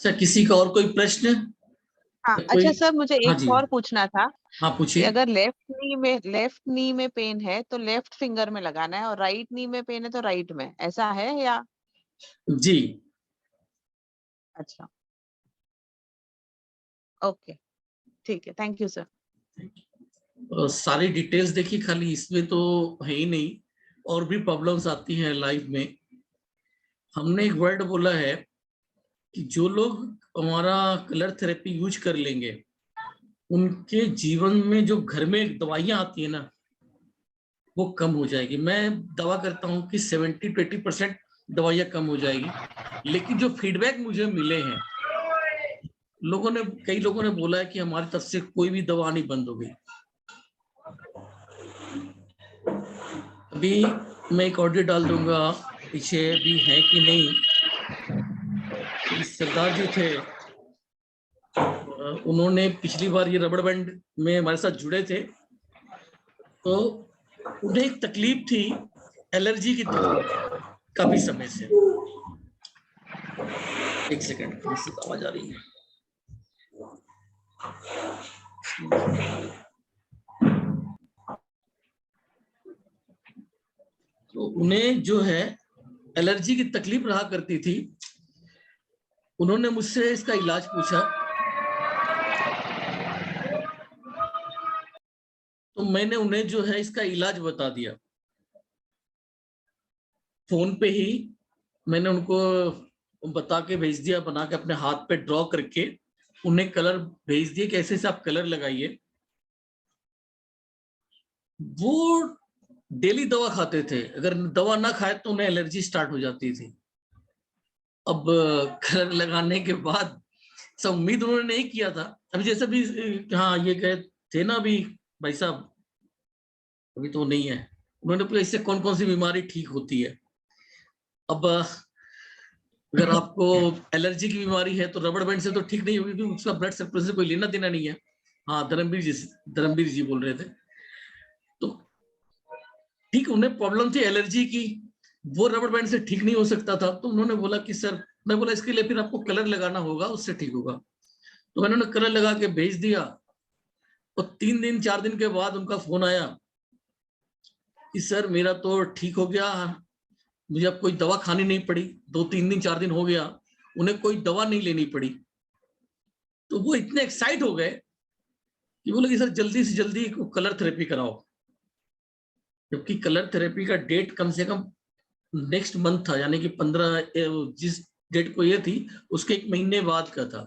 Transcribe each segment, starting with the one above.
अच्छा, किसी का और कोई प्रश्न? हाँ कोई? अच्छा सर, मुझे हाँ एक जी, और पूछना था हाँ कि पूछिए। अगर लेफ्ट नी में पेन है तो लेफ्ट फिंगर में लगाना है, और राइट नी में पेन है तो राइट में, ऐसा है या? जी, अच्छा, ओके, ठीक है, थैंक यू सर। सारी डिटेल्स देखिए, खाली इसमें तो है ही नहीं, और भी प्रॉब्लम्स आती हैं लाइफ में। हमने एक वर्ड बोला है कि जो लोग हमारा कलर थेरेपी यूज कर लेंगे, उनके जीवन में जो घर में दवाइयां आती है ना, वो कम हो जाएगी। मैं दावा करता हूँ कि 70 to 80% दवाइयां कम हो जाएगी। लेकिन जो फीडबैक मुझे मिले हैं, कई लोगों ने बोला है कि हमारी तरफ से कोई भी दवा नहीं बंद हो गई। अभी मैं एक ऑडियो डाल दूंगा, पीछे भी है कि नहीं। इस सरदार जी थे, उन्होंने पिछली बार ये रबड़ बैंड में हमारे साथ जुड़े थे, तो उन्हें एक तकलीफ थी, एलर्जी की तकलीफ, काफी समय से। एक सेकंड, कहाँ से आवाज आ रही है? तो उन्हें जो है एलर्जी की तकलीफ रहा करती थी। उन्होंने मुझसे इसका इलाज पूछा, तो मैंने उन्हें जो है इसका इलाज बता दिया। फोन पे ही मैंने उनको बता के भेज दिया, बना के अपने हाथ पे ड्रॉ करके उन्हें कलर भेज दिए कि ऐसे से आप कलर लगाइए। वो डेली दवा खाते थे, अगर दवा ना खाए तो उन्हें एलर्जी स्टार्ट हो जाती थी। अब कलर लगाने के बाद सब उम्मीद उन्होंने नहीं किया था। अभी जैसे भी हाँ ये गए थे ना अभी भाई साहब, अभी तो नहीं है। उन्होंने पूछा इससे कौन कौन सी बीमारी ठीक होती है। अब अगर आपको एलर्जी की बीमारी है तो रबड़ बैंड से तो ठीक नहीं होगी, क्योंकि उसका ब्लड सर्कुलेशन से कोई लेना देना नहीं है। हाँ, धर्मवीर जी बोल रहे थे। तो ठीक, उन्हें प्रॉब्लम थी एलर्जी की, वो रबड़ बैंड से ठीक नहीं हो सकता था। तो उन्होंने बोला कि सर, मैं बोला इसके लिए फिर आपको कलर लगाना होगा, उससे ठीक होगा। तो मैंने उन्हें कलर लगा के भेज दिया, और 3 दिन 4 दिन के बाद उनका फोन आया कि सर मेरा तो ठीक हो गया, मुझे अब कोई दवा खानी नहीं पड़ी। 2 3 दिन 4 दिन हो गया, उन्हें कोई दवा नहीं लेनी पड़ी। तो वो इतने एक्साइट हो गए कि बोले कि सर जल्दी से जल्दी कलर थेरेपी कराओ। जबकि कलर थेरेपी का डेट कम से कम नेक्स्ट मंथ था, यानी कि 15, जिस डेट को ये थी उसके 1 महीने बाद का था।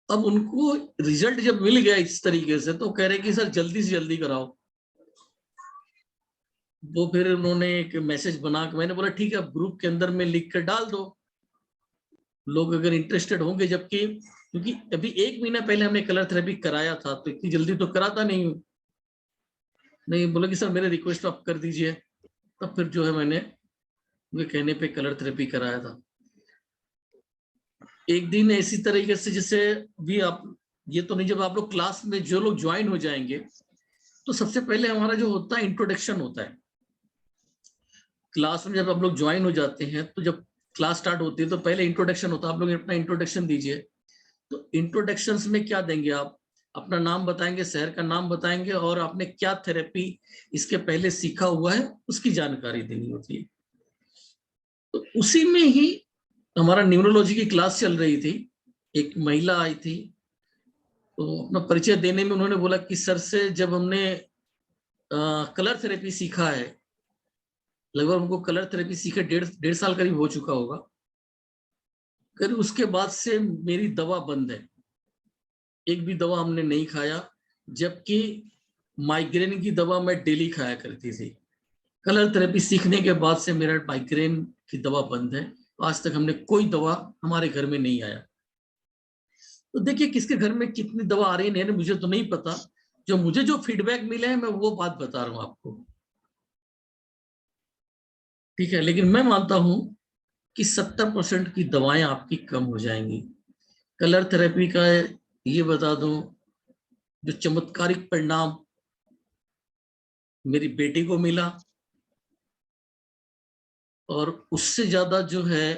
अब उनको रिजल्ट जब मिल गया इस तरीके से, तो कह रहे कि सर जल्दी से जल्दी कराओ। वो फिर उन्होंने एक मैसेज बना के, मैंने बोला ठीक है, ग्रुप के अंदर में लिख कर डाल दो, लोग अगर इंटरेस्टेड होंगे। जबकि क्योंकि अभी 1 महीना पहले हमने कलर थेरेपी कराया था, तो इतनी जल्दी तो कराता नहीं हूँ। नहीं, बोला कि सर मेरे रिक्वेस्ट आप कर दीजिए। तब फिर जो है मैंने उनके कहने पे कलर थेरेपी कराया था। एक दिन ऐसी तरीके से, जैसे भी आप, ये तो नहीं, जब आप लोग क्लास में जो लोग ज्वाइन हो जाएंगे, तो सबसे पहले हमारा जो होता है इंट्रोडक्शन होता है। क्लास में जब आप लोग ज्वाइन हो जाते हैं, तो जब क्लास स्टार्ट होती है तो पहले इंट्रोडक्शन होता है। आप लोग अपना इंट्रोडक्शन दीजिए। तो इंट्रोडक्शन में क्या देंगे आप? अपना नाम बताएंगे, शहर का नाम बताएंगे, और आपने क्या थेरेपी इसके पहले सीखा हुआ है उसकी जानकारी देनी होती है। तो उसी में ही हमारा न्यूरोलॉजी की क्लास चल रही थी। एक महिला आई थी, तो अपना परिचय देने में उन्होंने बोला कि सर से जब हमने कलर थेरेपी सीखा है, लगभग हमको कलर थेरेपी सीखे 1.5 साल करीब हो चुका होगा, करीब उसके बाद से मेरी दवा बंद है, एक भी दवा हमने नहीं खाया। जबकि माइग्रेन की दवा मैं डेली खाया करती थी। कलर थेरेपी सीखने के बाद से मेरा माइग्रेन की दवा बंद है। आज तक हमने कोई दवा हमारे घर में नहीं आया। तो देखिए किसके घर में कितनी दवा आ रही है नहीं, मुझे तो नहीं पता। जो मुझे जो फीडबैक मिले हैं मैं वो बात बता रहा हूं आपको, ठीक है। लेकिन मैं मानता हूं कि 70% की दवाएं आपकी कम हो जाएंगी। कलर थेरेपी का ये बता दूं, जो चमत्कारिक परिणाम मेरी बेटी को मिला, और उससे ज्यादा जो है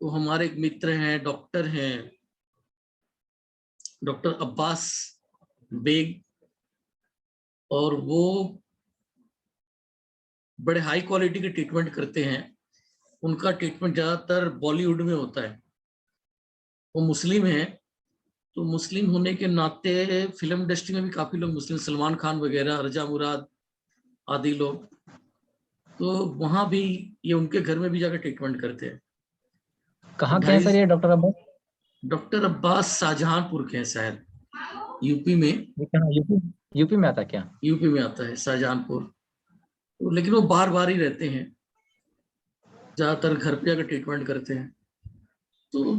तो हमारे एक मित्र हैं, डॉक्टर हैं, डॉक्टर अब्बास बेग, और वो बड़े हाई क्वालिटी के ट्रीटमेंट करते हैं। उनका ट्रीटमेंट ज्यादातर बॉलीवुड में होता है। वो मुस्लिम हैं, तो मुस्लिम होने के नाते फिल्म इंडस्ट्री में भी काफी लोग मुस्लिम, सलमान खान वगैरह, रजा मुराद आदि लोग, तो वहां भी ये उनके घर में भी जाकर ट्रीटमेंट करते हैं। कहाँ के हैं सर ये डॉक्टर अब्बास? डॉक्टर अब्बास शाहजहांपुर के हैं शायद, यूपी में। ये कहाँ, यूपी में आता क्या? यूपी में आता है शाहजहांपुर, तो लेकिन वो बार बार ही रहते हैं, ज्यादातर घर पे जाकर ट्रीटमेंट करते हैं। तो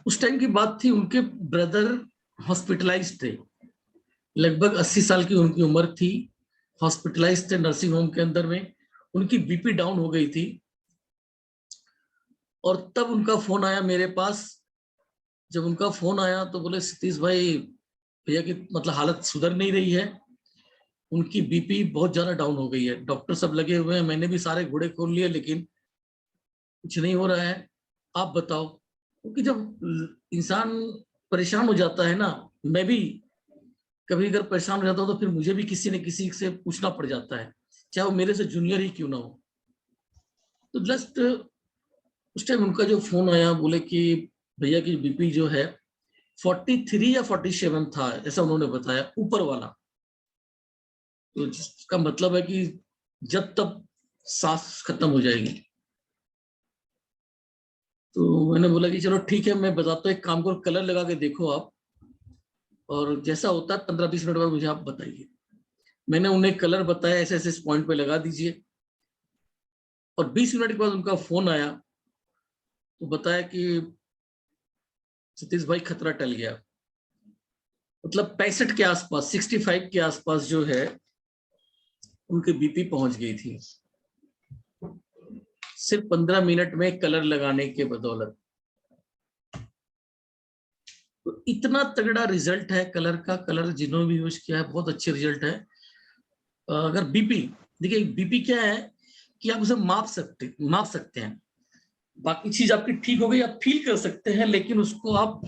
उस टाइम की बात थी, उनके ब्रदर हॉस्पिटलाइज थे, लगभग 80 साल की उनकी उम्र थी, हॉस्पिटलाइज थे नर्सिंग होम के अंदर में। उनकी बीपी डाउन हो गई थी, और तब उनका फोन आया मेरे पास। जब उनका फोन आया तो बोले, सतीश भाई, भैया की मतलब हालत सुधर नहीं रही है, उनकी बीपी बहुत ज्यादा डाउन हो गई है, डॉक्टर सब लगे हुए हैं, मैंने भी सारे घोड़े खोल लिए, लेकिन कुछ नहीं हो रहा है, आप बताओ। क्योंकि जब इंसान परेशान हो जाता है ना, मैं भी कभी अगर परेशान हो जाता हूँ तो फिर मुझे भी किसी न किसी से पूछना पड़ जाता है, चाहे वो मेरे से जूनियर ही क्यों ना हो। तो जस्ट उस टाइम उनका जो फोन आया, बोले कि भैया की बीपी जो है 43 या 47 था, ऐसा उन्होंने बताया, ऊपर वाला। तो जिसका मतलब है कि जब तक सांस खत्म हो जाएगी। तो मैंने बोला कि चलो ठीक है, मैं बताता हूँ, एक काम करो, कलर लगा के देखो आप, और जैसा होता है 15-20 मिनट बाद मुझे आप बताइए। मैंने उन्हें कलर बताया, ऐसे ऐसे इस पॉइंट पे लगा दीजिए, और 20 मिनट के बाद उनका फोन आया, तो बताया कि सतीश भाई खतरा टल गया। मतलब 65 के आसपास, 65 के आसपास जो है उनकी बीपी पहुंच गई थी, सिर्फ 15 मिनट में कलर लगाने के बदौलत। तो इतना तगड़ा रिजल्ट है कलर का, कलर जिन्होंने भी यूज किया है बहुत अच्छे रिजल्ट है। अगर बीपी, देखिए बीपी क्या है कि आप उसे माप सकते हैं, बाकी चीज आपकी ठीक हो गई, आप फील कर सकते हैं, लेकिन उसको आप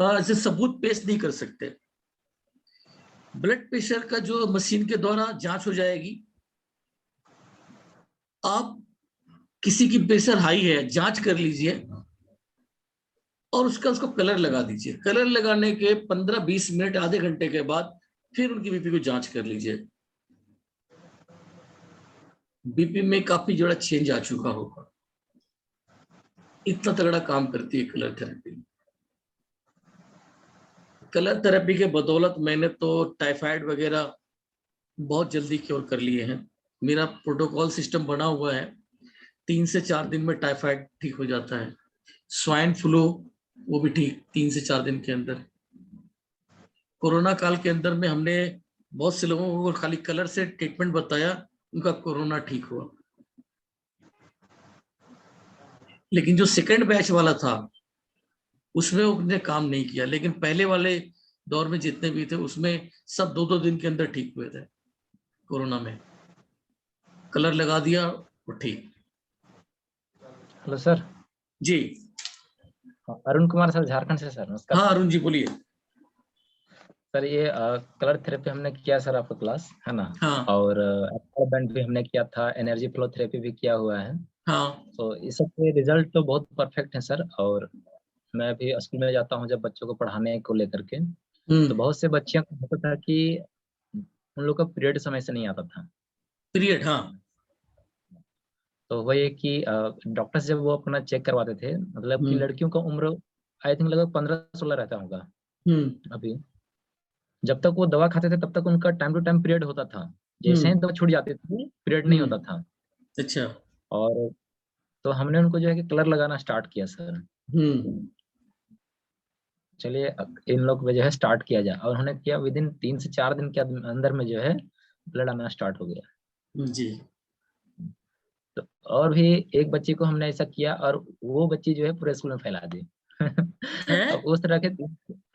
ऐसे सबूत पेश नहीं कर सकते। ब्लड प्रेशर का जो मशीन के द्वारा जांच हो जाएगी, आप किसी की प्रेशर हाई है, जांच कर लीजिए, और उसको कलर लगा दीजिए। कलर लगाने के 15-20 मिनट, आधे घंटे के बाद फिर उनकी बीपी को जांच कर लीजिए, बीपी में काफी जोड़ा चेंज आ चुका होगा। इतना तगड़ा काम करती है कलर थेरेपी। कलर थेरेपी के बदौलत मैंने तो टाइफाइड वगैरह बहुत जल्दी क्योर कर लिए हैं। मेरा प्रोटोकॉल सिस्टम बना हुआ है, 3 से 4 दिन में टाइफाइड ठीक हो जाता है। स्वाइन फ्लू वो भी ठीक 3 से 4 दिन के अंदर। कोरोना काल के अंदर में हमने बहुत से लोगों को खाली कलर से ट्रीटमेंट बताया, उनका कोरोना ठीक हुआ। लेकिन जो सेकंड बैच वाला था उसमें उसने काम नहीं किया, लेकिन पहले वाले दौर में जितने भी थे उसमें सब 2-2 दिन के अंदर ठीक हुए थे। कोरोना में कलर लगा दिया और ठीक। Hello sir. जी अरुण कुमार सर, झारखंड से सर, नमस्कार। हाँ अरुण जी बोलिए। सर ये कलर थेरेपी हमने किया सर, आपका क्लास है ना? हाँ और बैंड भी हमने किया था, एनर्जी फ्लो थेरेपी भी किया हुआ है। हाँ तो इस सब के रिजल्ट तो बहुत परफेक्ट है सर। और मैं भी स्कूल में जाता हूँ जब बच्चों को पढ़ाने को लेकर के, तो बहुत से बच्चियों को होता था कि उन लोग का पीरियड समय से नहीं आता था। पीरियड, हाँ। तो वही कि डॉक्टर से जब वो अपना चेक करवाते थे, मतलब कि हम्म लड़कियों का उम्र आई थिंक लगभग 15-16 रहता होगा अभी। जब तक वो दवा खाते थे तब तक उनका टाइम टू टाइम पीरियड होता था, जैसे ही दवा छूट जाती थी पीरियड नहीं होता था। अच्छा। और तो हमने उनको जो है कि कलर लगाना स्टार्ट किया सर। चलिए इन लोग पे जो है स्टार्ट किया जाए, और उन्होंने किया, विद इन 3 से 4 दिन के अंदर में जो है ब्लड आना स्टार्ट हो गया जी। तो। और भी एक बच्ची को हमने ऐसा किया, और वो बच्ची जो है पूरे स्कूल में फैला दी। है अब उस तरह के,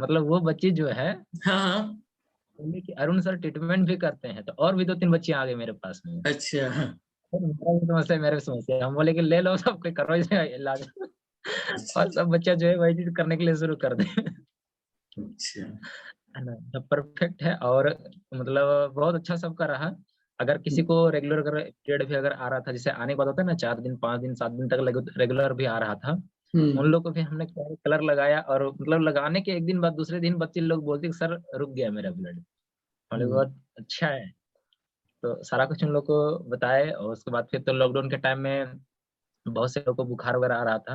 मतलब वो बच्ची जो है, हाँ। बोले कि अरुण सर ट्रीटमेंट भी करते हैं, तो और भी 2-3 बच्चियां आ गई मेरे पास में। अच्छा। मेरा भी समस्या, मेरे भी समस्या, हम बोले कि ले लो सब कोई करो इसे इलाज। और सब बच्चा जो है वही चीज करने के लिए शुरू कर दे, अच्छा। है ना। सब परफेक्ट है और मतलब बहुत अच्छा सबका रहा। अगर किसी को रेगुलर अगर पीरियड भी अगर आ रहा था, जैसे आने के बाद होता है ना 4 दिन 5 दिन 7 दिन तक रेगुलर भी आ रहा था, उन लोग को भी हमने कलर लगाया और मतलब लगाने के एक दिन बाद दूसरे दिन बच्चे लोग बोलते कि सर रुक गया मेरा ब्लड। हमने बहुत अच्छा है, तो सारा कुछ उन लोग को बताए। और उसके बाद फिर तो लॉकडाउन के टाइम में बहुत से लोग को बुखार वगैरह आ रहा था,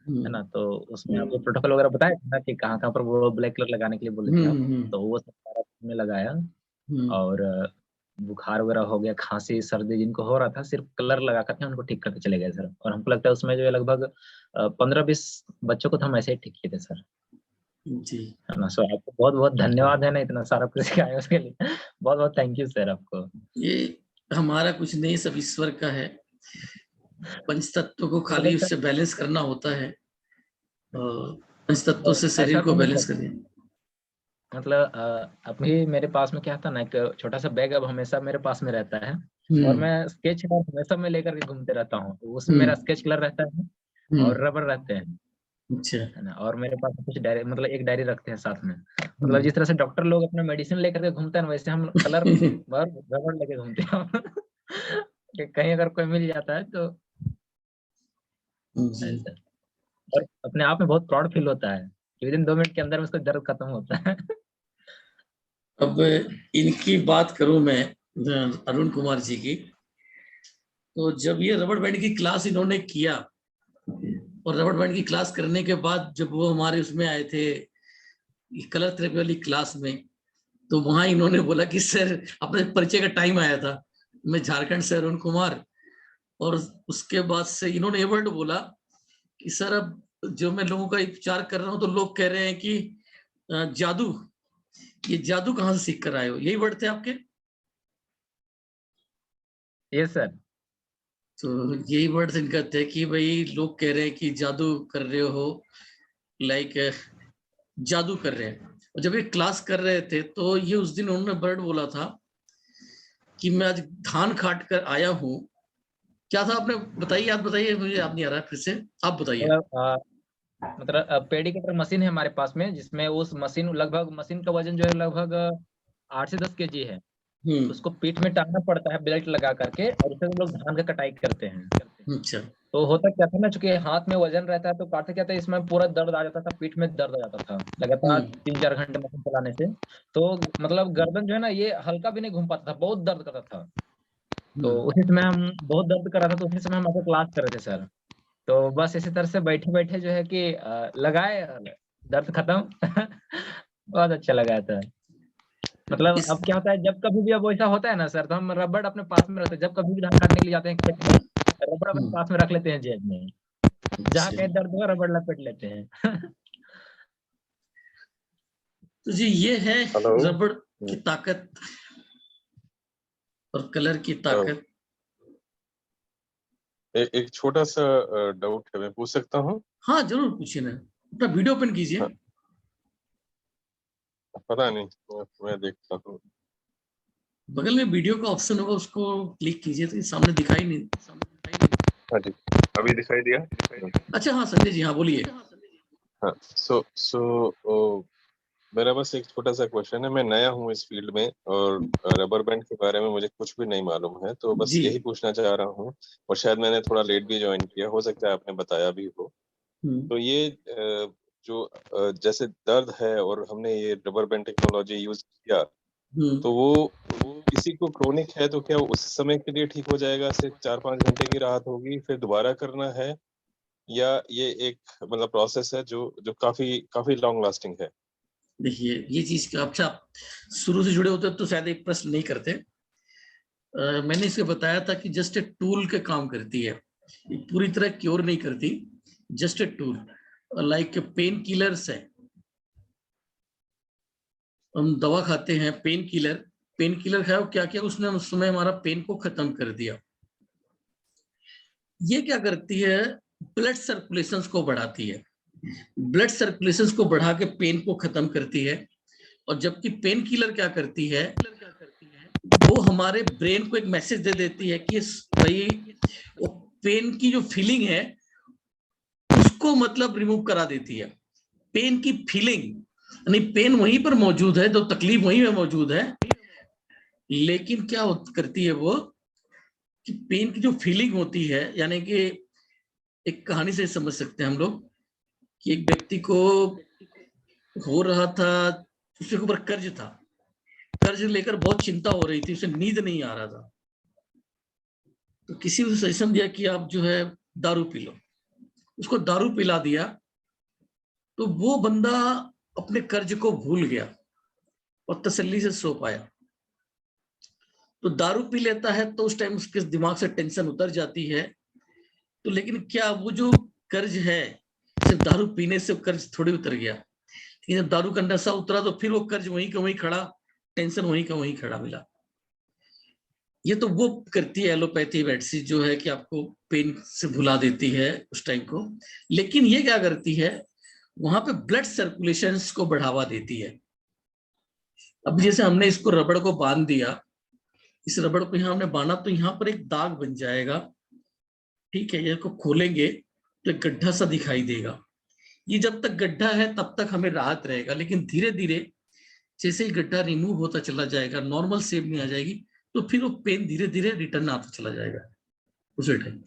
है ना। तो उसमें आपको प्रोटोकॉल वगैरह बताया था कि कहाँ कहाँ पर वो ब्लैक कलर लगाने के लिए बोले थे आप, तो वो सब सारा हमने लगाया। और बुखार वगैरह हो गया, खांसी सर्दी जिनको हो रहा था, सिर्फ कलर लगा करके उनको ठीक करके चले गए सर। और हमको लगता है उसमें जो है लगभग 15-20 बच्चों को तो हम ऐसे ही ठीक किए थे सर, जी। है ना। सो आपको बहुत बहुत धन्यवाद, है ना, इतना सारा कुछ सिखाया उसके लिए। बहुत बहुत थैंक यू सर आपको। ये हमारा कुछ नहीं, सब ईश्वर का है। पंच तत्व को खाली मतलब उससे बैलेंस करना होता है, और पंच तत्व से ऐसा शरीर को तो नहीं बैलेंस सर, करें। मतलब अभी मेरे पास में क्या था ना, एक छोटा सा बैग अब हमेशा मेरे पास में रहता है, और मैं स्केच कलर हमेशा मैं लेकर के घूमते रहता हूँ। उसमें मेरा स्केच कलर रहता है और रबर रहते हैं, अच्छा। है ना। और मेरे पास कुछ डायरी, मतलब एक डायरी रखते हैं साथ में। मतलब जिस तरह से डॉक्टर लोग अपना मेडिसिन लेकर के घूमते हैं ना, वैसे हम कलर और रबर लेके घूमते हैं कि कहीं अगर कोई मिल जाता है तो जी। ऐसा। और अपने आप में बहुत प्राउड फील होता है कि विदिन 2 मिनट के अंदर में उसका दर्द खत्म होता है। अब इनकी बात करूं मैं, अरुण कुमार जी की, तो जब ये रबड़ बैंड की क्लास इन्होंने किया, और रबड़ बैंड की क्लास करने के बाद जब वो हमारे उसमें आए थे कलर थेरेपी वाली क्लास में, तो वहां इन्होंने बोला कि सर, अपने परिचय का टाइम आया था, मैं झारखंड से अरुण कुमार, और उसके बाद से इन्होंने ये वर्ड बोला कि सर, अब जो मैं लोगों का उपचार कर रहा हूँ तो लोग कह रहे हैं कि जादू, ये जादू कहाँ से सीख कर आए हो, यही वर्ड थे आपके? ये सर, तो यही वर्ड इनका थे कि भाई लोग कह रहे हैं कि जादू कर रहे हो, लाइक जादू कर रहे हैं। और जब ये क्लास कर रहे थे तो ये उस दिन उन्होंने वर्ड बोला था कि मैं आज धान काट कर आया हूँ। क्या था आपने बताइए, याद बताइए, मुझे याद नहीं आ रहा है, फिर से आप बताइए। मतलब पेडी कटर मशीन है हमारे पास में, जिसमें उस मशीन लगभग मशीन का वजन जो है लगभग 8 से 10 केजी है। उसको पीठ में टांगना पड़ता है बेल्ट लगा करके, और उससे हम लोग धान का कटाई करते हैं। अच्छा। तो होता क्या था ना, चूंकि हाथ में वजन रहता है तो काटते क्या था, इसमें पूरा दर्द आ जाता था, पीठ में दर्द आ जाता था लगातार 3-4 घंटे मशीन चलाने से। तो मतलब गर्दन जो है ना, ये हल्का भी नहीं घूम पाता था, बहुत दर्द करता था। तो उसी समय हम बहुत दर्द कर रहा था, तो उसी समय हम आपको क्लास कर रहे थे सर। तो बस इसी तरह से बैठे बैठे जो है कि लगाए, दर्द खत्म। बहुत अच्छा लगा था। मतलब इस अब क्या होता है, जब कभी भी अब वैसा होता है ना सर, तो हम रबड़ अपने पास में रखते हैं। जब कभी भी धान काटने के लिए जाते हैं खेत में, रबड़ अपने पास में रख लेते हैं जेब में, जहाँ कहीं दर्द हुआ रबड़ लपेट लेते हैं। तो जी, ये है हेलो। रबड़ की ताकत और कलर की ताकत। एक छोटा सा डाउट है, मैं पूछ सकता हूँ? हाँ, जरूर पूछिए ना, अपना वीडियो ओपन कीजिए। हाँ, पता नहीं, मैं देखता हूँ। बगल में वीडियो का ऑप्शन होगा, उसको क्लिक कीजिए, तो ये सामने दिखाई नहीं। हाँ जी, अभी दिखाई दिया? अच्छा, हाँ संजय जी, हाँ बोलिए। हाँ, सो मेरा बस एक छोटा सा क्वेश्चन है। मैं नया हूँ इस फील्ड में, और रबर बैंड के बारे में मुझे कुछ भी नहीं मालूम है, तो बस जी। यही पूछना चाह रहा हूँ। और शायद मैंने थोड़ा लेट भी ज्वाइन किया, हो सकता है आपने बताया भी हो। तो ये जो जैसे दर्द है और हमने ये रबर बैंड टेक्नोलॉजी यूज किया, तो वो किसी को क्रोनिक है तो क्या उस समय के लिए ठीक हो जाएगा, सिर्फ 4-5 घंटे की राहत होगी, फिर दोबारा करना है, या ये एक मतलब प्रोसेस है जो जो काफी काफी लॉन्ग लास्टिंग है? देखिए, ये चीज का अच्छा, शुरू से जुड़े होते तो शायद एक प्रश्न नहीं करते। मैंने इसे बताया था कि जस्ट ए टूल के काम करती है, पूरी तरह क्योर नहीं करती, just a tool, like pain killers है। हम दवा खाते हैं, पेन किलर खाओ, क्या क्या उसने उस समय हमारा पेन को खत्म कर दिया। ये क्या करती है, ब्लड सर्कुलेशन को बढ़ाती है, ब्लड सर्कुलेशन को बढ़ा के पेन को खत्म करती है। और जबकि पेन किलर क्या करती है, वो हमारे ब्रेन को एक मैसेज दे देती है कि भाई, वो पेन की जो फीलिंग है को मतलब रिमूव करा देती है। पेन की फीलिंग, यानी पेन वहीं पर मौजूद है, तो तकलीफ वहीं पे मौजूद है, लेकिन क्या करती है वो कि पेन की जो फीलिंग होती है, यानी कि एक कहानी से समझ सकते हैं हम लोग कि एक व्यक्ति को हो रहा था, उसके ऊपर कर्ज था, कर्ज लेकर बहुत चिंता हो रही थी, उसे नींद नहीं आ रहा था, तो किसी ने सजेशन दिया कि आप जो है दारू पी लो। उसको दारू पिला दिया तो वो बंदा अपने कर्ज को भूल गया और तसल्ली से सो पाया। तो दारू पी लेता है तो उस टाइम उसके दिमाग से टेंशन उतर जाती है, तो लेकिन क्या वो जो कर्ज है, सिर्फ दारू पीने से कर्ज थोड़ी उतर गया, लेकिन जब दारू का नशा उतरा तो फिर वो कर्ज वहीं का वहीं खड़ा, टेंशन वहीं का वहीं खड़ा मिला। ये तो वो करती है एलोपैथी मेडिसिन, जो है कि आपको पेन से भुला देती है उस टाइम को, लेकिन ये क्या करती है, वहां पे ब्लड सर्कुलेशन को बढ़ावा देती है। अब जैसे हमने इसको रबड़ को बांध दिया, इस रबड़ को यहाँ हमने बांधा तो यहाँ पर एक दाग बन जाएगा, ठीक है, इसको खोलेंगे तो एक गड्ढा सा दिखाई देगा। ये जब तक गड्ढा है तब तक हमें राहत रहेगा, लेकिन धीरे धीरे जैसे ही गड्ढा रिमूव होता चला जाएगा, नॉर्मल शेप में आ जाएगी, तो फिर वो पेन धीरे धीरे रिटर्न आता चला जाएगा उसी टाइम।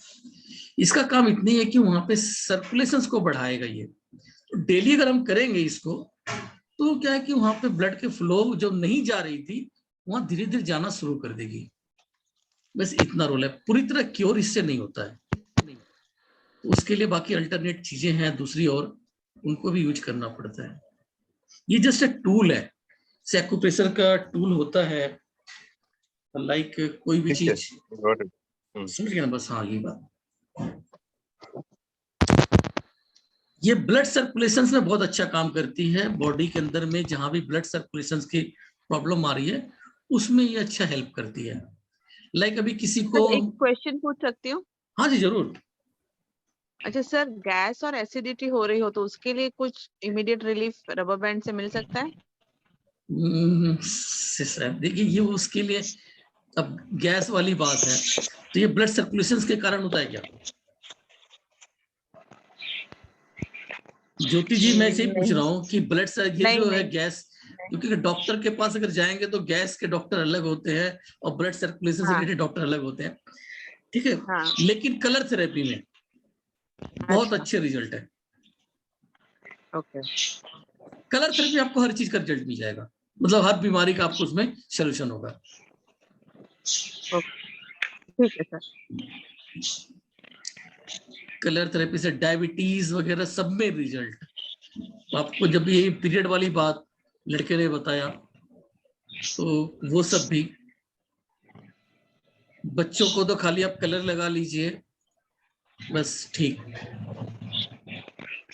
इसका काम इतनी है कि वहां पे सर्कुलेशन को बढ़ाएगा ये। तो डेली अगर हम करेंगे इसको तो क्या है कि वहां पे ब्लड के फ्लो जो नहीं जा रही थी वहां धीरे धीरे जाना शुरू कर देगी। बस इतना रोल है, पूरी तरह क्योर इससे नहीं होता है, तो उसके लिए बाकी अल्टरनेट चीजें हैं दूसरी और, उनको भी यूज करना पड़ता है। ये जस्ट एक टूल है, एक्यूप्रेशर का टूल होता है, लाइक कोई भी चीज, समझ गए ना? बस हाँ, ये बात, ये ब्लड सर्कुलेशन में बहुत अच्छा काम करती है बॉडी के अंदर में, जहां भी ब्लड सर्कुलेशन की प्रॉब्लम आ रही है उसमें ये अच्छा हेल्प करती है। लाइक अभी किसी को एक क्वेश्चन पूछ सकती हूँ? हाँ जी जरूर। अच्छा सर, गैस और एसिडिटी हो रही हो तो उसके लिए कुछ इमीडिएट रिलीफ रबर बैंड से मिल सकता है? देखिए ये उसके लिए अब गैस वाली बात है, तो ये ब्लड सर्कुलेशन के कारण होता है क्या? ज्योति जी मैं से पूछ रहा हूँ कि ब्लड से ये जो है गैस, क्योंकि डॉक्टर के पास अगर जाएंगे तो गैस के डॉक्टर अलग होते हैं और ब्लड सर्कुलेशन से रिलेटेड डॉक्टर अलग होते हैं, ठीक है, लेकिन कलर थेरेपी में बहुत अच्छे रिजल्ट है। ओके, कलर थेरेपी आपको हर चीज का रिजल्ट मिल जाएगा, मतलब हर बीमारी का आपको उसमें सोल्यूशन होगा। ठीक है सर। कलर थेरेपी से डायबिटीज वगैरह सब में रिजल्ट। आपको जब ये पीरियड वाली बात लड़के ने बताया तो वो सब भी, बच्चों को तो खाली आप कलर लगा लीजिए बस ठीक,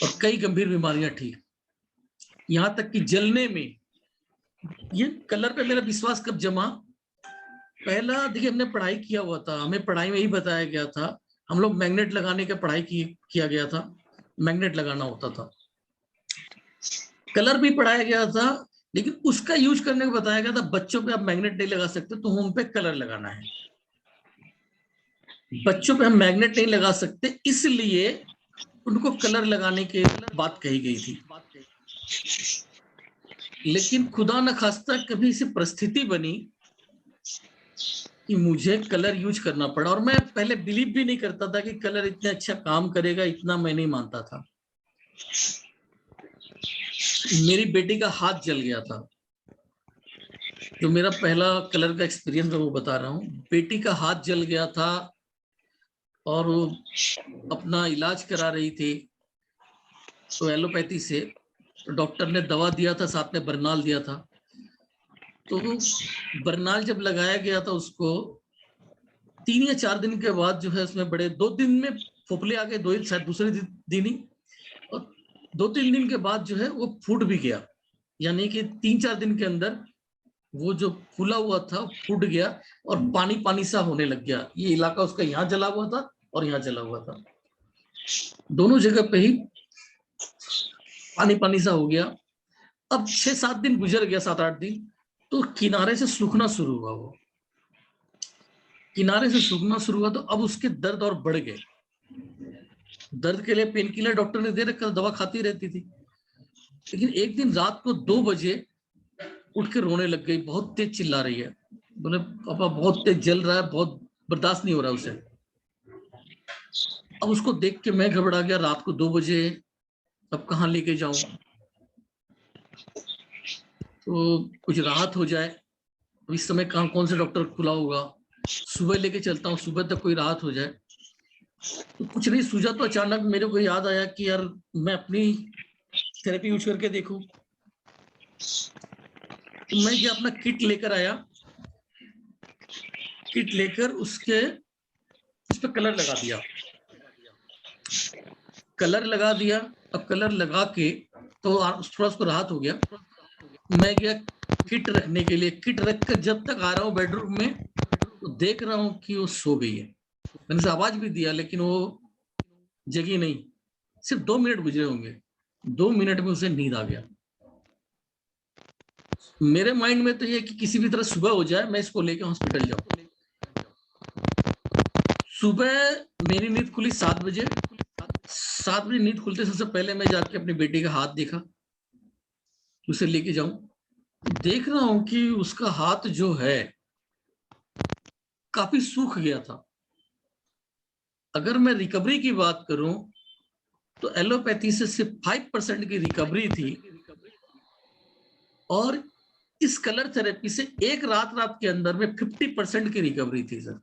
और कई गंभीर बीमारियां ठीक, यहां तक कि जलने में। ये कलर पे मेरा विश्वास कब जमा, पहला देखिए हमने पढ़ाई किया हुआ था, हमें पढ़ाई में ही बताया गया था, हम लोग मैग्नेट लगाने का पढ़ाई किया गया था, मैग्नेट लगाना होता था, कलर भी पढ़ाया गया था, लेकिन उसका यूज करने को बताया गया था बच्चों पे आप मैग्नेट नहीं लगा सकते तो होम पे कलर लगाना है। बच्चों पे हम मैग्नेट नहीं लगा सकते इसलिए उनको कलर लगाने की बात कही गई थी, लेकिन खुदा न खास्ता कभी ऐसी परिस्थिति बनी कि मुझे कलर यूज करना पड़ा, और मैं पहले बिलीव भी नहीं करता था कि कलर इतना अच्छा काम करेगा, इतना मैं नहीं मानता था। मेरी बेटी का हाथ जल गया था, जो मेरा पहला कलर का एक्सपीरियंस है वो बता रहा हूँ। बेटी का हाथ जल गया था और वो अपना इलाज करा रही थी, तो एलोपैथी से डॉक्टर ने दवा दिया था, साथ में बरनाल दिया था, तो बरनाल जब लगाया गया था उसको 3 या 4 दिन के बाद जो है उसमें बड़े 2 दिन में फोपले आ गए, 2 शायद दूसरे दिन ही, और 2-3 दिन के बाद जो है वो फूट भी गया, यानी कि 3-4 दिन के अंदर वो जो फूला हुआ था फूट गया और पानी पानी सा होने लग गया। ये इलाका उसका यहाँ जला हुआ था और यहाँ जला हुआ था, दोनों जगह पे ही पानी पानी सा हो गया। अब 6-7 दिन गुजर गया, 7-8 दिन, तो किनारे से सूखना शुरू हुआ, वो किनारे से सूखना शुरू हुआ, तो अब उसके दर्द और बढ़ गए। दर्द के लिए पेन किलर डॉक्टर ने दे रखा, दवा खाती रहती थी। लेकिन एक दिन रात को 2 बजे उठ के रोने लग गई, बहुत तेज चिल्ला रही है। बोले पापा बहुत तेज जल रहा है, बहुत बर्दाश्त नहीं हो रहा उसे। अब उसको देख के मैं घबरा गया, रात को 2 बजे अब कहाँ लेके जाऊं, तो कुछ राहत हो जाए। इस समय कहाँ कौन सा डॉक्टर खुला होगा, सुबह लेके चलता हूँ, सुबह तक कोई राहत हो जाए। तो कुछ नहीं सूझा, तो अचानक मेरे को याद आया कि यार मैं अपनी थेरेपी यूज करके देखूं। तो मैं ये अपना किट लेकर आया, किट लेकर उस पर कलर लगा दिया, कलर लगा दिया। अब कलर लगा के तो थोड़ा उसको राहत हो गया। मैं गया किट रखने के लिए, किट रख कर जब तक आ रहा हूँ बेडरूम में तो देख रहा हूँ कि वो सो गई है। मैंने उसे आवाज भी दिया लेकिन वो जगी नहीं। सिर्फ 2 मिनट गुजरे होंगे, 2 मिनट में उसे नींद आ गया। मेरे माइंड में तो ये कि किसी भी तरह सुबह हो जाए, मैं इसको लेके हॉस्पिटल जाऊं। सुबह मेरी नींद खुली 7 बजे। 7 बजे नींद खुलते सबसे पहले मैं जाके अपनी बेटी का हाथ देखा, उसे लेके जाऊं। देख रहा हूं कि उसका हाथ जो है काफी सूख गया था। अगर मैं रिकवरी की बात करूं तो एलोपैथी से सिर्फ 5% की रिकवरी थी, और इस कलर थेरेपी से एक रात के अंदर में 50% की रिकवरी थी सर।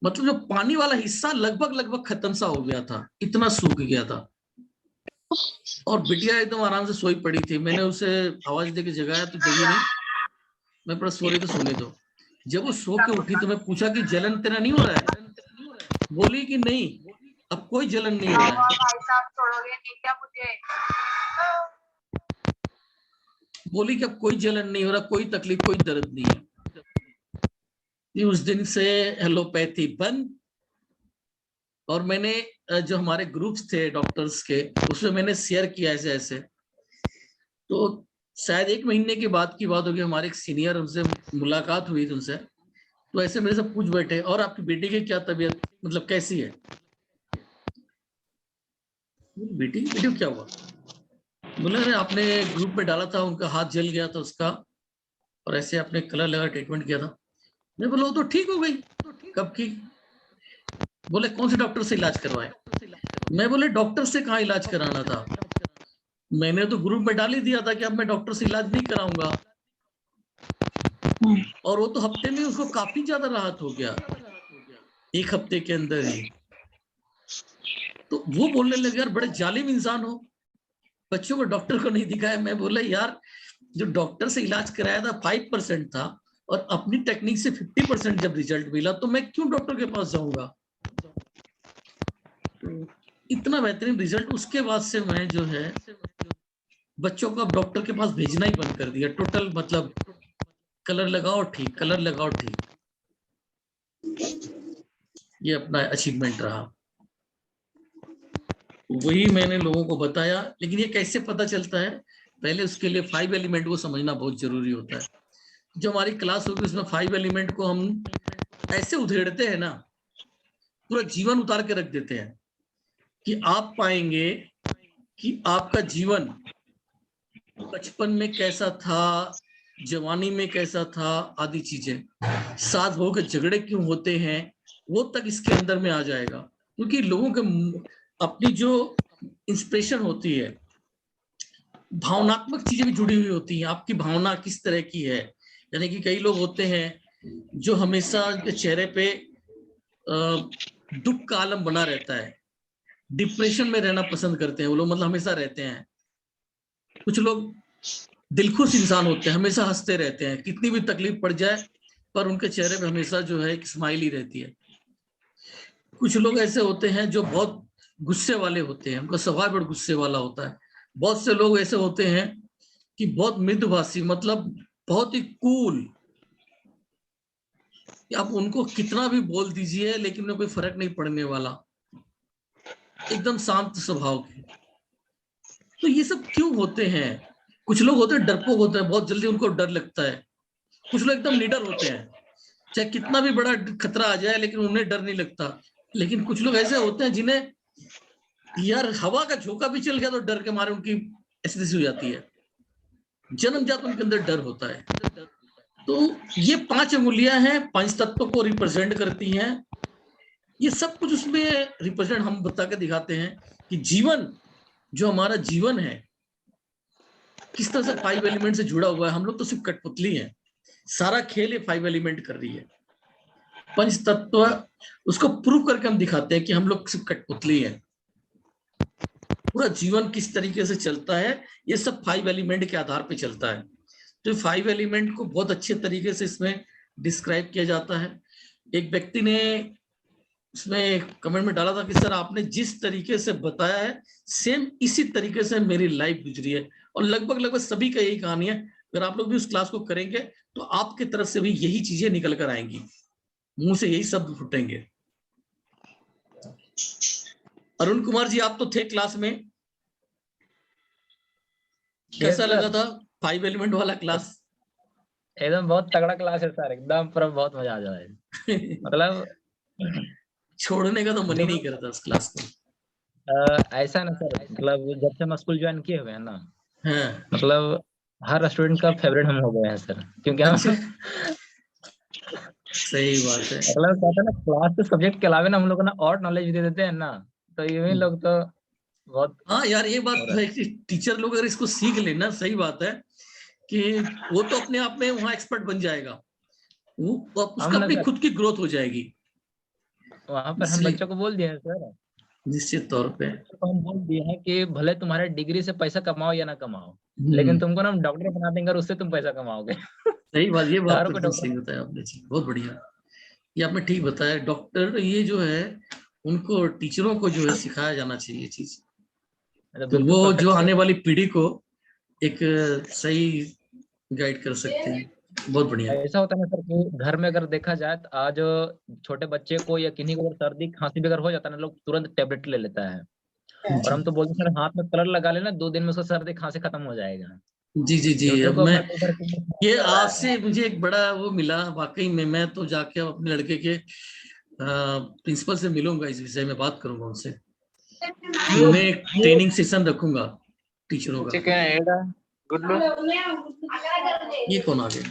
मतलब जो पानी वाला हिस्सा लगभग खत्म सा हो गया था, इतना सूख गया था। और बिटिया एकदम आराम से सोई पड़ी थी। मैंने उसे आवाज देके जगाया तो जगी नहीं। मैं पड़ा सो रही तो सोने दो। जब वो सो के उठी तो मैं पूछा कि जलन तेरा नहीं हो रहा है? बोली कि नहीं, अब कोई जलन नहीं हो रहा है। बोली कि अब कोई जलन नहीं हो रहा, कोई तकलीफ, कोई दर्द नहीं है। उस दिन से एलोपैथी बंद। और मैंने जो हमारे ग्रुप्स थे डॉक्टर्स के, उसमें मैंने शेयर किया ऐसे ऐसे। तो शायद 1 महीने के बाद की बात होगी, हमारे एक सीनियर, उनसे मुलाकात हुई थी उनसे, तो ऐसे मेरे से पूछ बैठे, और आपकी बेटी की क्या तबीयत, मतलब कैसी है? बेटी को क्या हुआ? बोले अरे आपने ग्रुप में डाला था, उनका हाथ जल गया था उसका, और ऐसे आपने कलर लगा ट्रीटमेंट किया था। मैं बोला वो तो ठीक हो गई। कब की? बोले कौन से डॉक्टर से इलाज करवाए? मैं बोले डॉक्टर से कहाँ इलाज कराना था, मैंने तो ग्रुप में डाल ही दिया था कि अब मैं डॉक्टर से इलाज नहीं कराऊंगा। और वो तो हफ्ते में उसको काफी ज्यादा राहत हो गया, 1 हफ्ते के अंदर ही। तो वो बोलने लगे यार बड़े जालिम इंसान हो, बच्चों को डॉक्टर को नहीं दिखाया। मैं बोला यार जो डॉक्टर से इलाज कराया था 5% था, और अपनी टेक्निक से 50% जब रिजल्ट मिला, तो मैं क्यों डॉक्टर के पास जाऊंगा? इतना बेहतरीन रिजल्ट। उसके बाद से मैं जो है बच्चों को अब डॉक्टर के पास भेजना ही बंद कर दिया टोटल। मतलब कलर लगाओ ठीक, कलर लगाओ ठीक। ये अपना अचीवमेंट रहा, वही मैंने लोगों को बताया। लेकिन ये कैसे पता चलता है? पहले उसके लिए 5 एलिमेंट को समझना बहुत जरूरी होता है। जो हमारी क्लास होगी उसमें 5 एलिमेंट को हम ऐसे उधेड़ते हैं ना, पूरा जीवन उतार के रख देते हैं, कि आप पाएंगे कि आपका जीवन बचपन में कैसा था, जवानी में कैसा था, आदि चीजें, साथ होकर झगड़े क्यों होते हैं, वो तक इसके अंदर में आ जाएगा। क्योंकि लोगों के अपनी जो इंस्पिरेशन होती है, भावनात्मक चीजें भी जुड़ी हुई होती हैं। आपकी भावना किस तरह की है, यानी कि कई लोग होते हैं जो हमेशा उनके चेहरे पे दुख का आलम बना रहता है, डिप्रेशन में रहना पसंद करते हैं वो लोग, मतलब हमेशा रहते हैं। कुछ लोग दिलखुश इंसान होते हैं, हमेशा हंसते रहते हैं, कितनी भी तकलीफ पड़ जाए पर उनके चेहरे पे हमेशा जो है एक स्माइल ही रहती है। कुछ लोग ऐसे होते हैं जो बहुत गुस्से वाले होते हैं, उनका स्वभाव बड़ा गुस्से वाला होता है। बहुत से लोग ऐसे होते हैं कि बहुत मृदुभाषी, मतलब बहुत ही कूल, आप उनको कितना भी बोल दीजिए लेकिन उन्हें कोई फर्क नहीं पड़ने वाला, एकदम शांत स्वभाव के। तो ये सब क्यों होते हैं? कुछ लोग होते हैं डरपोक होते हैं, बहुत जल्दी उनको डर लगता है। कुछ लोग एकदम निडर होते हैं, चाहे कितना भी बड़ा खतरा आ जाए लेकिन उन्हें डर नहीं लगता। लेकिन कुछ लोग ऐसे होते हैं जिन्हें यार हवा का झोंका भी चल गया तो डर के मारे उनकी ऐसी हो जाती है, जन्मजात उनके अंदर डर होता है। तो ये 5 अंगुलियां हैं, 5 तत्वों को रिप्रेजेंट करती हैं। ये सब कुछ उसमें रिप्रेजेंट हम बता के दिखाते हैं कि जीवन, जो हमारा जीवन है, किस तरह से 5 एलिमेंट से जुड़ा हुआ है। हम लोग तो सिर्फ कठपुतली हैं, सारा खेल ये 5 एलिमेंट कर रही है। 5 तत्व, उसको प्रूव करके हम दिखाते हैं कि हम लोग सिर्फ कठपुतली हैं। पूरा जीवन किस तरीके से चलता है, ये सब 5 एलिमेंट के आधार पे चलता है। तो 5 एलिमेंट को बहुत अच्छे तरीके से इसमें डिस्क्राइब किया जाता है। एक व्यक्ति ने इसमें कमेंट में डाला था कि सर आपने जिस तरीके से बताया है सेम इसी तरीके से मेरी लाइफ गुजरी है, और लगभग सभी का यही कहानी है। अगर आप लोग भी उस क्लास को करेंगे तो आपकी तरफ से भी यही चीजें निकल कर आएंगी, मुंह से यही शब्द फूटेंगे। अरुण कुमार जी, आप तो थे क्लास में, कैसा लगा था 5 एलिमेंट वाला क्लास? एकदम बहुत तगड़ा क्लास है सर, एकदम पर बहुत मजा आ जाए। मतलब छोड़ने का तो मन ही नहीं करता उस क्लास को। ऐसा ना सर, मतलब जब से हम स्कूल ज्वाइन किए हुए हैं ना, हाँ। मतलब हर स्टूडेंट का फेवरेट हम हो गए हैं सर, क्योंकि हम अच्छा। सही बात है। मतलब कहते हैं ना, क्लास के सब्जेक्ट के अलावा ना हम लोग ना और नॉलेज भी दे देते हैं ना, तो ये लोग तो बहुत। हाँ यार, ये बात तो है कि टीचर लोग अगर इसको सीख लेना, सही बात है कि वो तो अपने आप में वहाँ एक्सपर्ट बन जाएगा, वो उसका अपनी खुद की ग्रोथ हो जाएगी। वहाँ पर हम बच्चों को बोल दिए हैं सर, निश्चित तौर पे हम बोल दिए हैं कि भले तुम्हारे डिग्री से पैसा कमाओ या ना कमाओ, लेकिन तुमको ना हम डॉक्टर बना देंगे और उससे तुम पैसा कमाओगे। सही बात, ये बात तो सही बताया आपने जी, बहुत बढ़िया। ये आपने ठीक बताया। डॉक्टर ये जो है, उनको टीचरों को जो है सिखाया जाना चाहिए ये चीज, तो वो जो आने वाली पीढ़ी को एक सही गाइड कर सकते हैं। बहुत बढ़िया। ऐसा होता है ना सर कि घर में अगर देखा जाए तो आज छोटे बच्चे को या किन्हीं को सर्दी खांसी भी अगर हो जाता है ना, लोग तुरंत टेबलेट ले लेता है, और हम तो बोलते हैं सर हाथ में कलर लगा लेना, 2 दिन में उसका सर्दी खांसी खत्म हो जाएगा। जी जी जी। अब मैं ये आपसे मुझे एक बड़ा वो मिला वाकई में, मैं तो जाके अपने लड़के के प्रिंसिपल से मिलूंगा, इस विषय में बात करूंगा उनसे, उन्हें एक ट्रेनिंग सेशन रखूंगा टीचरों का। ये कौन आ गया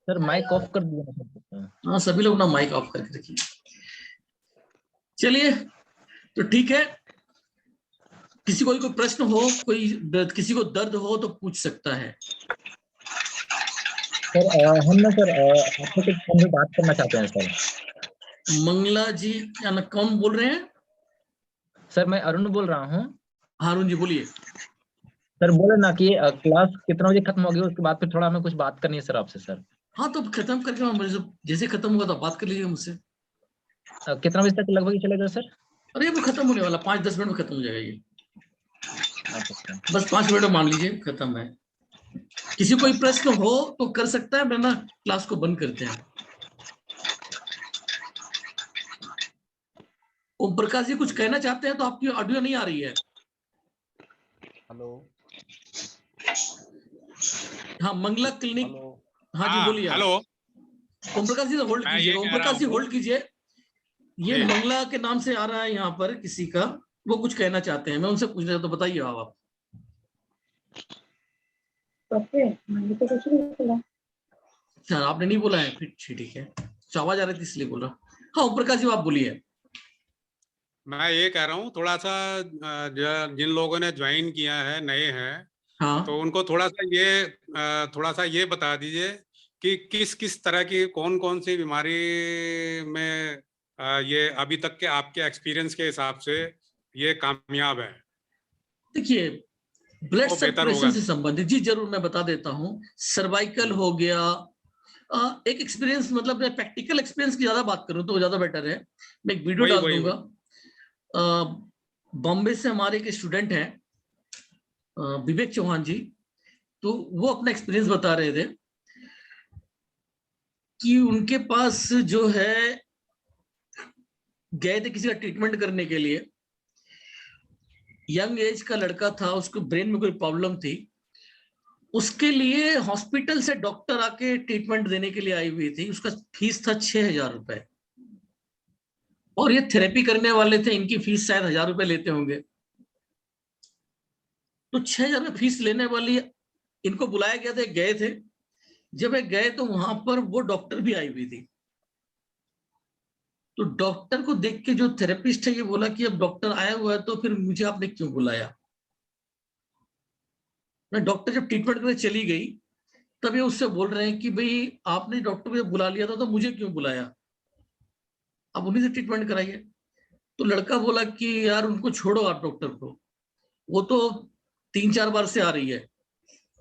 सर? माइक ऑफ कर दिया। हाँ, सभी लोग ना माइक ऑफ करके रखिए। चलिए, तो ठीक है, किसी को कोई प्रश्न हो, किसी को दर्द हो तो पूछ सकता है। सर हम ना सर आपसे कुछ बात करना चाहते हैं सर। मंगला जी, या कौन बोल रहे हैं? सर मैं अरुण बोल रहा हूँ। अरुण जी बोलिए। सर बोले ना कि क्लास कितना बजे खत्म होगी, उसके बाद फिर थोड़ा हमें कुछ बात करनी है सर आपसे सर। हाँ, तो खत्म करके जैसे खत्म होगा तो बात कर लीजिए मुझसे। कितना बजे तक लगभग चलेगा सर? अरे वो खत्म होने वाला, 5-10 मिनट में खत्म हो जाएगा ये। बस 5 मिनट में मान लीजिए खत्म है। किसी कोई प्रश्न हो तो कर सकता है, वरना क्लास को बंद करते हैं। ओम प्रकाश जी कुछ कहना चाहते हैं तो आपकी ऑडियो नहीं आ रही है। हेलो। हाँ, मंगला क्लिनिक। हाँ जी बोलिए। हेलो। ओम प्रकाश जी होल्ड कीजिए, ओम प्रकाश जी होल्ड कीजिए। ये मंगला के नाम से आ रहा है यहाँ पर किसी का, वो कुछ कहना चाहते हैं, मैं उनसे पूछ रहा, तो बताइए आप। अच्छा, आपने नहीं बोला है, फिर ठीक है। आवाज आ रही थी इसलिए बोल रहा। हाँ ओम प्रकाश जी आप बोलिए। मैं ये कह रहा हूँ, थोड़ा सा जिन लोगों ने ज्वाइन किया है, नए हैं, हाँ, तो उनको थोड़ा सा ये बता दीजिए कि किस किस तरह की कौन कौन सी बीमारी में ये अभी तक के आपके एक्सपीरियंस के हिसाब से ये कामयाब है। देखिए, ब्लड सर्कुलेशन से संबंधित, जी जरूर मैं बता देता हूँ। सर्वाइकल हो गया, एक एक्सपीरियंस, मतलब मैं प्रैक्टिकल एक्सपीरियंस की ज्यादा बात करूं तो ज्यादा बेटर है। मैं एक वीडियो डाल दूंगा। बॉम्बे से हमारे एक स्टूडेंट हैं विवेक चौहान जी, तो वो अपना एक्सपीरियंस बता रहे थे कि उनके पास जो है, गए थे किसी का ट्रीटमेंट करने के लिए, यंग एज का लड़का था, उसको ब्रेन में कोई प्रॉब्लम थी, उसके लिए हॉस्पिटल से डॉक्टर आके ट्रीटमेंट देने के लिए आई हुई थी। उसका फीस था 6,000 रुपए। और ये थेरेपी करने वाले थे, इनकी फीस शायद 1000 रुपए लेते होंगे। तो 6000 रुपये फीस लेने वाली इनको बुलाया गया था, गए थे। जब वे गए तो वहां पर वो डॉक्टर भी आई हुई थी। तो डॉक्टर को देख के जो थेरेपिस्ट है ये बोला कि अब डॉक्टर आया हुआ है तो फिर मुझे आपने क्यों बुलाया। डॉक्टर जब ट्रीटमेंट करने चली गई तब ये उससे बोल रहे हैं कि भाई आपने डॉक्टर को बुला लिया था तो मुझे क्यों बुलाया, आप उन्हीं से ट्रीटमेंट कराइए। तो लड़का बोला कि यार उनको छोड़ो, आप डॉक्टर को, वो तो 3-4 बार से आ रही है,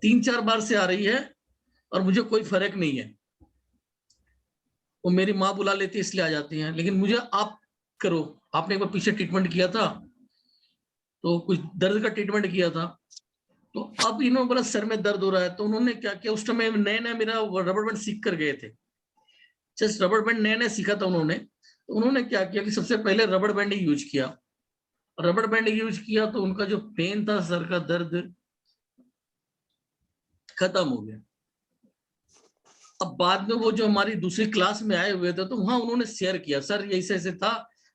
3-4 बार से आ रही है और मुझे कोई फर्क नहीं है। वो मेरी माँ बुला लेती है इसलिए आ जाती हैं, लेकिन मुझे आप करो। आपने एक बार पीछे ट्रीटमेंट किया था तो कुछ दर्द का ट्रीटमेंट किया था, तो अब इन्होंने बोला सर में दर्द हो रहा है। तो उन्होंने क्या किया, उस टाइम नए नए मेरा रबर बैंड सीख कर गए थे, जस्ट रबर बैंड नए नए सीखा था उन्होंने। तो उन्होंने क्या किया कि सबसे पहले रबर बैंड ही यूज किया। रबर बैंड यूज किया तो उनका जो पेन था, सर का दर्द खत्म हो गया। अब बाद में वो जो हमारी दूसरी क्लास में आए हुए थे तो वहां उन्होंने शेयर किया, सर ये ऐसे था,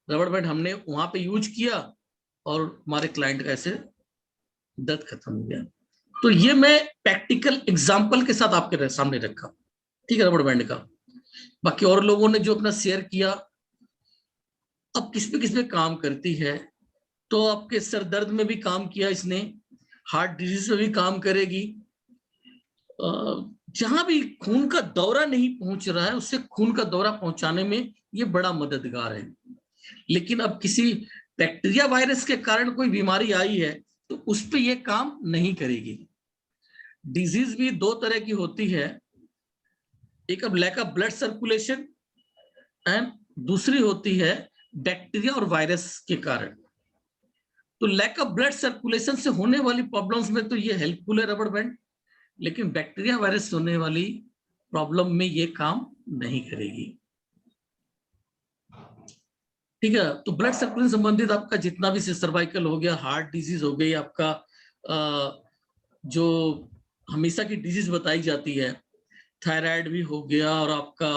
रबर बैंड हमने वहां पे यूज किया और हमारे क्लाइंट का ऐसे दर्द खत्म हो गया। तो ये मैं प्रैक्टिकल एग्जांपल के साथ आपके सामने रखा, ठीक है, रबर बैंड का। बाकी और लोगों ने जो अपना शेयर किया, अब किस पे काम करती है, तो आपके सर दर्द में भी काम किया इसने, हार्ट डिजीज में भी काम करेगी। जहां भी खून का दौरा नहीं पहुंच रहा है उससे खून का दौरा पहुंचाने में ये बड़ा मददगार है। लेकिन अब किसी बैक्टीरिया वायरस के कारण कोई बीमारी आई है तो उस पे ये काम नहीं करेगी। डिजीज भी 2 तरह की होती है, एक अब lack of blood circulation and दूसरी होती है बैक्टीरिया और वायरस के कारण। तो लैक ऑफ ब्लड सर्कुलेशन से होने वाली प्रॉब्लम्स में तो ये हेल्पफुल है रबर बैंड, लेकिन बैक्टीरिया वायरस से होने वाली प्रॉब्लम में ये काम नहीं करेगी, ठीक है। तो ब्लड सर्कुलेशन संबंधित आपका जितना भी सर्वाइकल हो गया, हार्ट डिजीज हो गई, आपका जो हमेशा की डिजीज बताई जाती है, थायराइड भी हो गया और आपका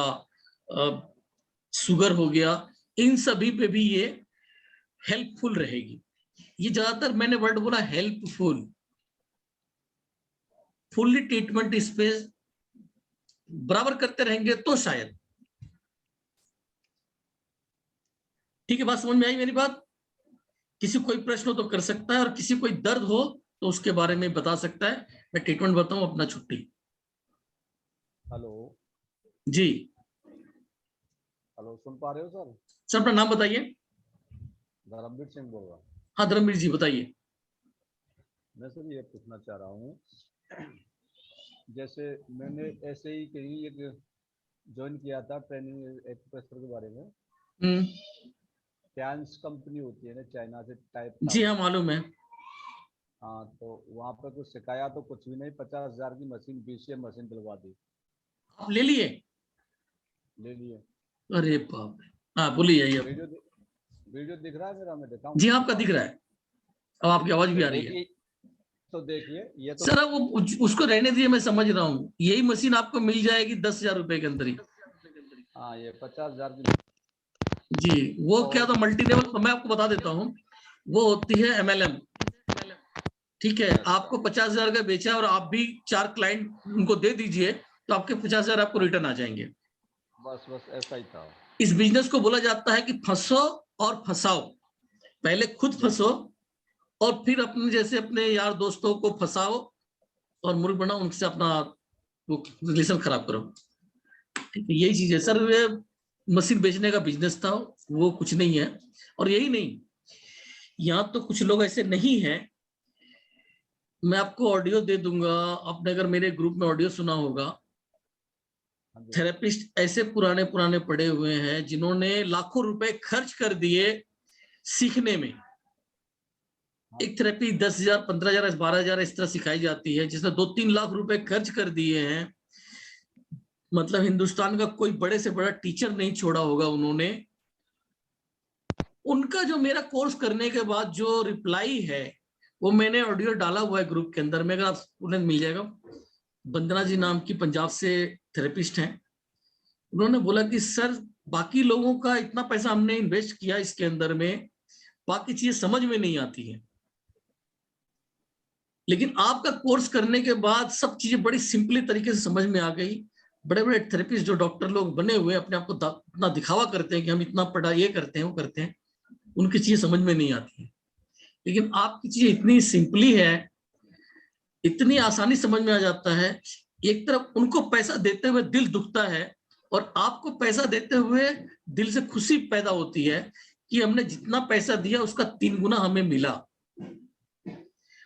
शुगर हो गया, इन सभी पे भी ये हेल्पफुल रहेगी। ये ज्यादातर मैंने वर्ड बोला हेल्पफुल, फुल्ली ट्रीटमेंट इस पे बराबर करते रहेंगे तो शायद, ठीक है। बात समझ में आई मेरी बात? किसी कोई प्रश्न हो तो कर सकता है और किसी कोई दर्द हो तो उसके बारे में बता सकता है, मैं ट्रीटमेंट बताऊं अपना छुट्टी। हेलो जी हेलो, सुन पा रहे हो सर? सर अपना नाम बताइए। धर्मवीर सिंह बोल रहा हूँ। हाँ धर्मवीर जी बताइए। मैं सर ये पूछना चाह रहा हूँ, जैसे मैंने ऐसे ही कहीं एक ज्वाइन किया था ट्रेनिंग एक प्रोफेसर के बारे में। टैंस कंपनी होती है ना, चाइना से टाइप। जी हाँ मालूम है। हाँ, तो वहाँ पर कुछ सिखाया तो कुछ भी नहीं, 50,000 की मशीन, BCA मशीन दिलवा दी। आप ले लिए? ले लिए। अरे बाप रे। हाँ बोलिए। वीडियो दिख रहा है मेरा? मैं दिखाऊं? जी आपका दिख रहा है, अब आपकी आवाज भी आ रही है। तो देखिए ये तो सर वो उसको रहने दिए, मैं समझ रहा हूँ, यही मशीन आपको मिल जाएगी 10,000 रुपए के अंदर ही। हाँ, ये 50,000 की। जी वो क्या था, मल्टी लेवल, मैं आपको बता देता हूँ, वो होती है MLM, ठीक है। आपको 50,000 का बेचा और आप भी 4 क्लाइंट उनको दे दीजिए तो आपके 50,000 आपको रिटर्न आ जाएंगे। बस ऐसा ही था। इस बिजनेस को बोला जाता है कि फंसो और फंसाओ, पहले खुद फंसो और फिर अपने जैसे अपने यार दोस्तों को फंसाओ और मूर्ख बनाओ, उनसे अपना वो रिलेशन खराब करो, यही चीज है सर। ये मशीन बेचने का बिजनेस था, वो कुछ नहीं है। और यही नहीं, यहाँ तो कुछ लोग ऐसे नहीं हैं, मैं आपको ऑडियो दे दूंगा, आपने अगर मेरे ग्रुप में ऑडियो सुना होगा, थेरेपिस्ट ऐसे पुराने पड़े हुए हैं जिन्होंने लाखों रुपए खर्च कर दिए सीखने में। एक थेरेपी 10,000, 15,000, 12,000 इस तरह सिखाई जाती है, जिसने 2-3 लाख रुपए खर्च कर दिए हैं। मतलब हिंदुस्तान का कोई बड़े से बड़ा टीचर नहीं छोड़ा होगा उन्होंने। उनका जो मेरा कोर्स करने के बाद जो रिप्लाई है वो मैंने ऑडियो डाला हुआ है ग्रुप के अंदर में, अगर आप उन्हें मिल जाएगा। वंदना जी नाम की पंजाब से थेरेपिस्ट हैं, उन्होंने बोला कि सर बाकी लोगों का इतना पैसा हमने इन्वेस्ट किया इसके अंदर में, बाकी चीजें समझ में नहीं आती है, लेकिन आपका कोर्स करने के बाद सब चीजें बड़ी सिंपली तरीके से समझ में आ गई। बड़े बड़े थेरेपिस्ट जो डॉक्टर लोग बने हुए अपने आप को इतना दिखावा करते हैं कि हम इतना पढ़ा, ये करते हैं वो करते हैं, उनकी चीजें समझ में नहीं आती है। लेकिन आपकी चीजें इतनी सिंपली है, इतनी आसानी समझ में आ जाता है। एक तरफ उनको पैसा देते हुए दिल दुखता है और आपको पैसा देते हुए दिल से खुशी पैदा होती है कि हमने जितना पैसा दिया उसका 3 गुना हमें मिला।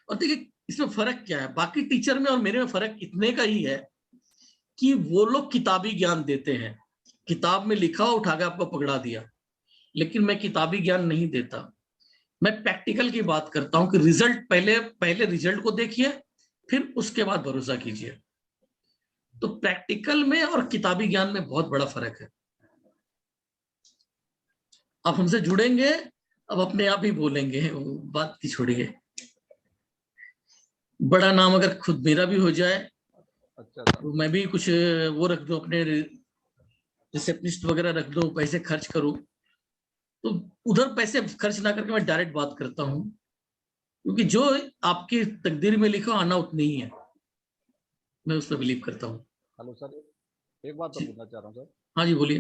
और देखिए इसमें फर्क क्या है, बाकी टीचर में और मेरे में फर्क इतने का ही है कि वो लोग किताबी ज्ञान देते हैं, किताब में लिखा उठा के आपको पकड़ा दिया, लेकिन मैं किताबी ज्ञान नहीं देता। मैं प्रैक्टिकल की बात करता हूं कि रिजल्ट पहले रिजल्ट को देखिए, फिर उसके बाद भरोसा कीजिए। तो प्रैक्टिकल में और किताबी ज्ञान में बहुत बड़ा फर्क है। आप हमसे जुड़ेंगे, अब अपने आप ही बोलेंगे, बात की छोड़िए। बड़ा नाम अगर खुद मेरा भी हो जाए, अच्छा तो मैं भी कुछ वो रख दूं, अपने रिसेप्शनिस्ट वगैरह रख दूं, पैसे खर्च करूं, तो उधर पैसे खर्च ना करके मैं डायरेक्ट बात करता हूं, क्योंकि जो आपकी तकदीर में लिखा आना उतना ही है, मैं उस पर बिलीव करता हूँ। हेलो सर, एक बात पूछना चाह रहा हूँ सर। हाँ जी बोलिए।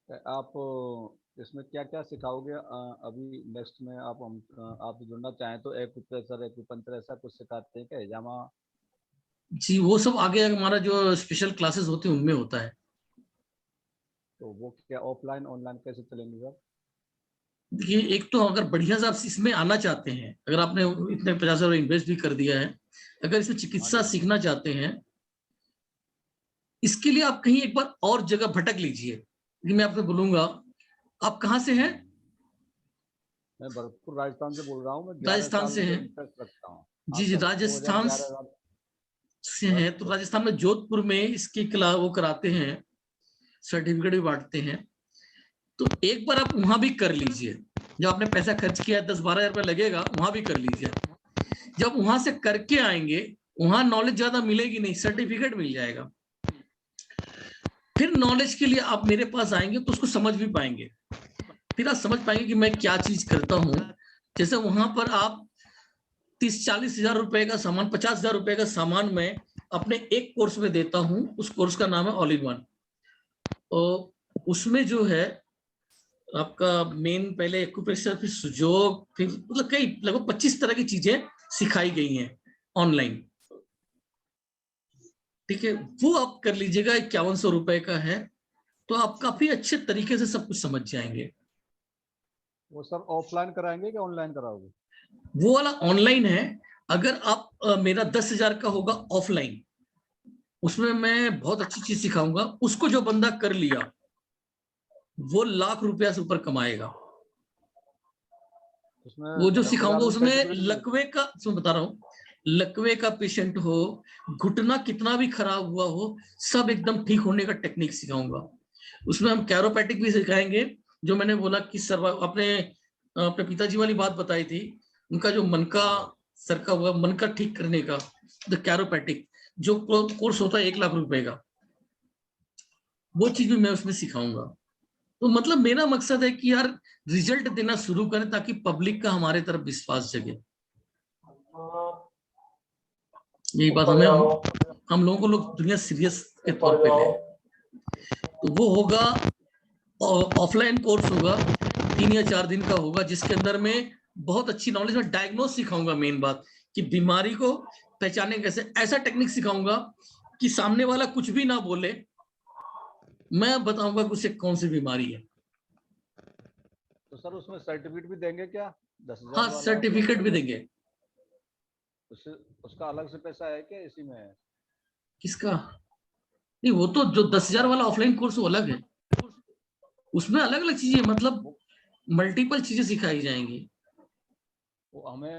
आप इसमें क्या क्या सिखाओगे अभी नेक्स्ट में? आप जुड़ना चाहें तो एक्यूप्रेशर, एक्यूपंक्चर ऐसा कुछ सिखाते हैं क्या हिजामा? जी वो सब आगे हमारा जो स्पेशल क्लासेस होते हैं उनमें होता है। तो वो क्या ऑफलाइन ऑनलाइन कैसे चलेंगे सर? देखिए एक तो अगर बढ़िया से आप इसमें आना चाहते हैं, अगर आपने इतने 50,000 इन्वेस्ट भी कर दिया है, अगर इसमें चिकित्सा सीखना चाहते हैं, इसके लिए आप कहीं एक बार और जगह भटक लीजिए। मैं आपको बोलूंगा, आप कहाँ से हैं? मैं भरतपुर राजस्थान से बोल रहा हूँ। मैं राजस्थान से हैं? रखता हूँ। जी जी, राजस्थान से हैं। तो राजस्थान में जोधपुर में इसकी वो कराते हैं, सर्टिफिकेट भी बांटते हैं। तो एक बार आप वहां भी कर लीजिए, जब आपने पैसा खर्च किया 10-12 हजार रुपया लगेगा, वहां भी कर लीजिए। जब वहां से करके आएंगे, वहां नॉलेज ज्यादा मिलेगी नहीं, सर्टिफिकेट मिल जाएगा। फिर नॉलेज के लिए आप मेरे पास आएंगे तो उसको समझ भी पाएंगे, फिर आप समझ पाएंगे कि मैं क्या चीज करता हूं। जैसे वहां पर आप 30-40 हजार रुपए का सामान, 50 हजार रुपए का सामान मैं अपने एक कोर्स में देता हूं। उस कोर्स का नाम है ऑल इन वन। और उसमें जो है आपका मेन पहले एक्यूप्रेशर, फिर सुजोग, फिर मतलब कई लगभग 25 तरह की चीजें सिखाई गई हैं ऑनलाइन। ठीक है, वो आप कर लीजिएगा, 5100 रुपए का है, तो आप काफी अच्छे तरीके से सब कुछ समझ जाएंगे। वो सर ऑफलाइन कराएंगे कि ऑनलाइन कराओगे? वो वाला ऑनलाइन है। अगर आप मेरा 10,000 का होगा ऑफलाइन, उसमें मैं बहुत अच्छी चीज सिखाऊंगा। उसको जो बंदा कर लिया वो लाख रुपया से ऊपर कमाएगा। वो जो सिखाऊंगा उसमें लकवे का, सुन बता रहा हूँ, लकवे का पेशेंट हो, घुटना कितना भी खराब हुआ हो, सब एकदम ठीक होने का टेक्निक सिखाऊंगा। उसमें हम कैरोपैटिक भी सिखाएंगे। जो मैंने बोला कि अपने पिताजी वाली बात बताई थी, उनका जो मन का सरका हुआ, मन का ठीक करने का, द कैरोपैटिक जो कोर्स होता है 1 लाख रुपए का, वो चीज भी मैं उसमें सिखाऊंगा। तो मतलब मेरा मकसद है कि यार रिजल्ट देना शुरू करें ताकि पब्लिक का हमारे तरफ विश्वास जगे। यही बात हम लोगों को लोग दुनिया सीरियस के तौर पे ले। तो वो होगा ऑफलाइन कोर्स होगा, 3 या 4 दिन का होगा, जिसके अंदर में बहुत अच्छी नॉलेज में डायग्नोज सिखाऊंगा। मेन बात कि बीमारी को पहचाने कैसे, ऐसा टेक्निक सिखाऊंगा कि सामने वाला कुछ भी ना बोले, मैं बताऊंगा कि उसे कौन सी बीमारी है। तो सर उसमें सर्टिफिकेट भी देंगे क्या? 10,000? हाँ सर्टिफिकेट भी देंगे। उसका अलग से पैसा है क्या इसी में है? किसका? नहीं, वो तो जो 10,000 वाला ऑफलाइन कोर्स वो अलग है, उसमें अलग अलग चीजें, मतलब मल्टीपल चीजें सिखाई जाएंगी। वो हमें